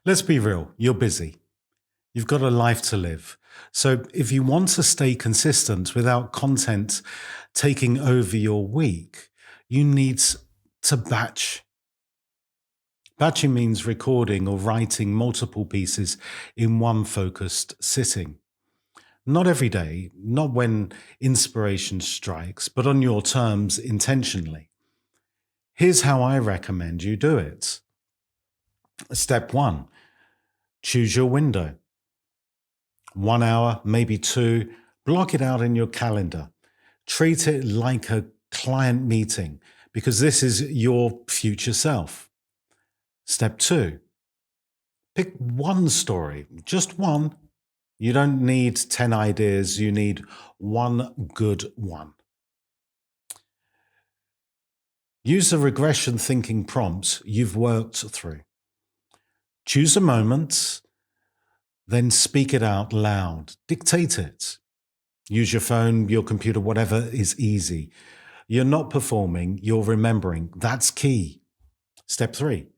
Let's be real, you're busy. You've got a life to live. So if you want to stay consistent without content taking over your week, you need to batch. Batching means recording or writing multiple pieces in one focused sitting. Not every day, not when inspiration strikes, but on your terms intentionally. Here's how I recommend you do it. Step one, choose your window. 1 hour, maybe two, block it out in your calendar. Treat it like a client meeting because this is your future self. Step two, pick one story, just one. You don't need 10 ideas, you need one good one. Use the regression thinking prompts you've worked through. Choose a moment, then speak it out loud. Dictate it. Use your phone, your computer, whatever is easy. You're not performing, you're remembering. That's key. Step three,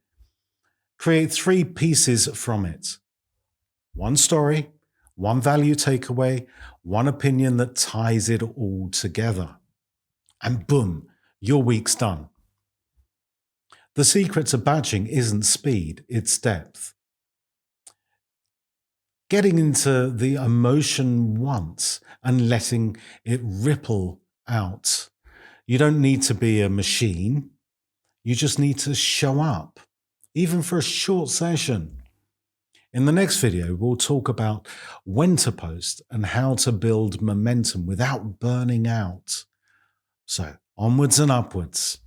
create 3 pieces from it. One story, one value takeaway, one opinion that ties it all together. And boom, your week's done. The secret to batching isn't speed, it's depth. Getting into the emotion once and letting it ripple out. You don't need to be a machine. You just need to show up, even for a short session. In the next video, we'll talk about when to post and how to build momentum without burning out. So onwards and upwards.